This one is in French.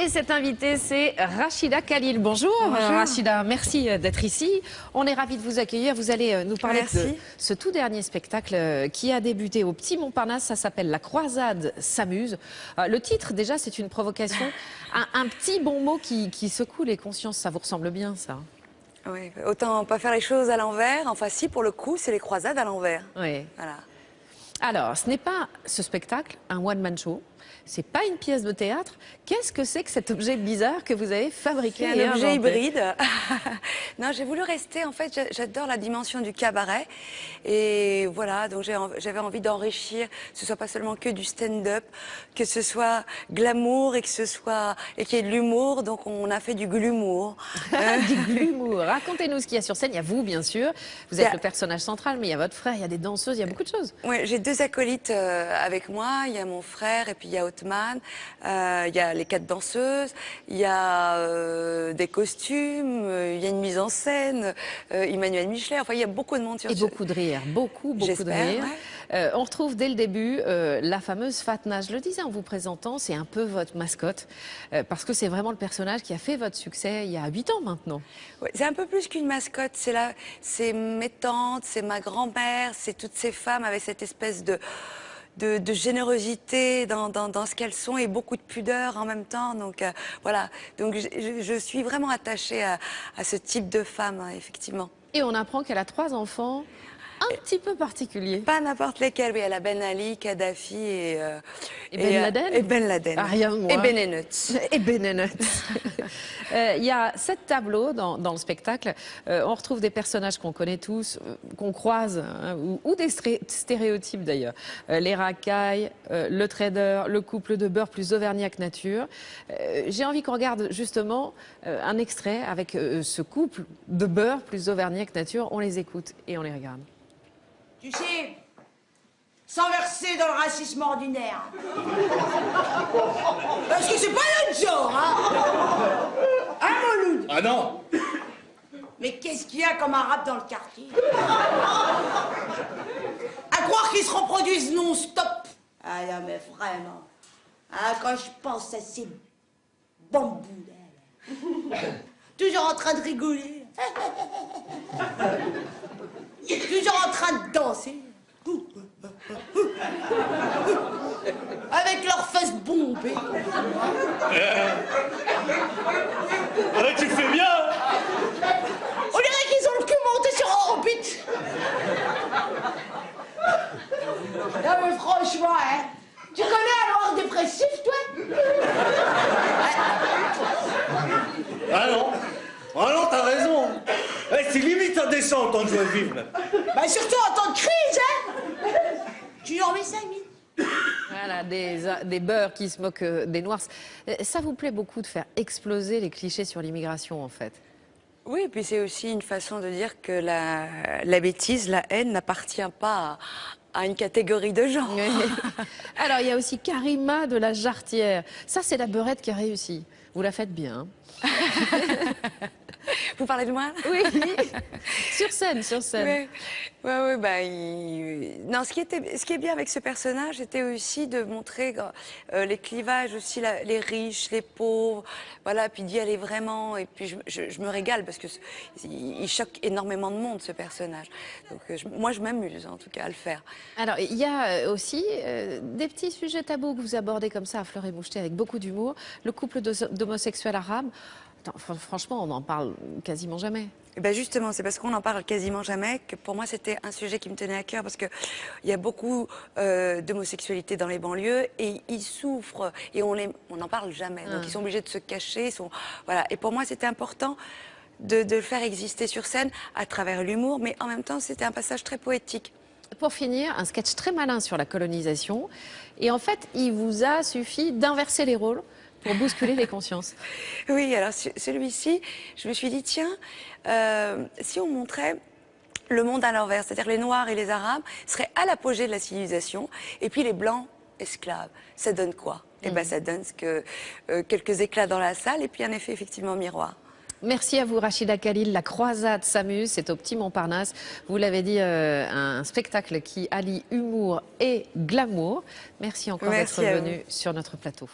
Et cette invitée, c'est Rachida Khalil. Bonjour, Rachida, merci d'être ici. On est ravis de vous accueillir. Vous allez nous parler de ce tout dernier spectacle qui a débuté au Petit Montparnasse. Ça s'appelle La Croisade s'amuse. Le titre, déjà, c'est une provocation. Un petit bon mot qui secoue les consciences. Ça vous ressemble bien, ça? Oui, autant pas faire les choses à l'envers. Enfin, si, pour le coup, c'est les croisades à l'envers. Oui. Voilà. Alors, ce n'est pas ce spectacle, un one-man show. C'est pas une pièce de théâtre. Qu'est-ce que c'est que cet objet bizarre que vous avez fabriqué et un objet inventé? hybride. Non, j'ai voulu rester. En fait, j'adore la dimension du cabaret. Et voilà, donc j'avais envie d'enrichir, que ce soit pas seulement que du stand-up, que ce soit glamour et qu'il y ait de l'humour. Donc on a fait du glumour. Du glumour. Racontez-nous ce qu'il y a sur scène. Il y a vous, bien sûr. Vous êtes le personnage central, mais il y a votre frère, il y a des danseuses, il y a beaucoup de choses. Oui, j'ai deux acolytes avec moi. Il y a mon frère et puis il y a Othman. Il y a les 4 danseuses. Il y a des costumes. Il y a une mise en scène. Emmanuel Michelet. Enfin, il y a beaucoup de monde sur scène. Et beaucoup de rire. Beaucoup de rire. Ouais. On retrouve dès le début la fameuse Fatna. Je le disais en vous présentant, c'est un peu votre mascotte. Parce que c'est vraiment le personnage qui a fait votre succès il y a 8 ans maintenant. Ouais, c'est un peu plus qu'une mascotte. C'est mes tantes, c'est ma grand-mère, c'est toutes ces femmes avec cette espèce de générosité dans ce qu'elles sont et beaucoup de pudeur en même temps. Donc voilà, donc je suis vraiment attachée à ce type de femme, hein, effectivement. Et on apprend qu'elle a 3 enfants un petit peu particuliers. Pas n'importe lesquels, oui. Elle a Ben Ali, Kadhafi et Ben Laden. Et Ben Laden. Ah, rien de moins. Et Benenuts. Et Benenuts. Il y a 7 tableaux dans le spectacle. On retrouve des personnages qu'on connaît tous, qu'on croise, hein, ou des stéréotypes d'ailleurs. Les racailles, le trader, le couple de beurre plus Auvergnat nature. J'ai envie qu'on regarde justement un extrait avec ce couple de beurre plus Auvergnat nature. On les écoute et on les regarde. Tu sais, sans verser dans le racisme ordinaire. Parce que c'est pas notre genre, hein. Hein, Mouloud? Ah non. Mais qu'est-ce qu'il y a comme arabe dans le quartier? À croire qu'ils se reproduisent non-stop. Ah non, mais vraiment. Ah, quand je pense à ces bambous, là. Toujours en train de rigoler. Toujours en train de danser. Avec leurs fesses bombées. Ouais, tu fais bien. On dirait qu'ils ont le cul monté sur orbite. Non mais franchement, hein, tu connais un noir dépressif, toi? Ah non. Ah non, t'as raison. Ouais, c'est limite indécent en temps de joie de vivre. Bah surtout en temps de crise, hein. Tu en mets 5 000. Voilà, des beurs qui se moquent des Noirs. Ça vous plaît beaucoup de faire exploser les clichés sur l'immigration, en fait? Oui, et puis c'est aussi une façon de dire que la bêtise, la haine n'appartient pas à une catégorie de gens. Oui. Alors, il y a aussi Karima de la Jarretière. Ça, c'est la beurette qui a réussi. Vous la faites bien. Vous parlez de moi? Oui, sur scène, sur scène. Oui, bah, non, ce qui est bien avec ce personnage, c'était aussi de montrer les clivages, aussi les riches, les pauvres, voilà, puis d'y aller vraiment. Et puis je me régale parce que il choque énormément de monde, ce personnage. Donc moi, je m'amuse en tout cas à le faire. Alors, il y a aussi des petits sujets tabous que vous abordez comme ça à fleur et moucheté avec beaucoup d'humour. Le couple d'homosexuels arabes. Franchement, on n'en parle quasiment jamais. Et ben justement, c'est parce qu'on n'en parle quasiment jamais que pour moi c'était un sujet qui me tenait à cœur parce qu'il y a beaucoup d'homosexualité dans les banlieues et ils souffrent et on n'en parle jamais. Donc ils sont obligés de se cacher. Voilà. Et pour moi c'était important de le faire exister sur scène à travers l'humour, mais en même temps c'était un passage très poétique. Pour finir, un sketch très malin sur la colonisation. Et en fait, il vous a suffi d'inverser les rôles pour bousculer les consciences. Oui, alors celui-ci, je me suis dit, tiens, si on montrait le monde à l'envers, c'est-à-dire les Noirs et les Arabes seraient à l'apogée de la civilisation, et puis les Blancs esclaves, ça donne quoi? Eh ben, ça donne quelques éclats dans la salle, et puis un effet effectivement miroir. Merci à vous, Rachida Khalil. La Croisade s'amuse, c'est au Petit Montparnasse. Vous l'avez dit, un spectacle qui allie humour et glamour. Merci encore d'être venu sur notre plateau.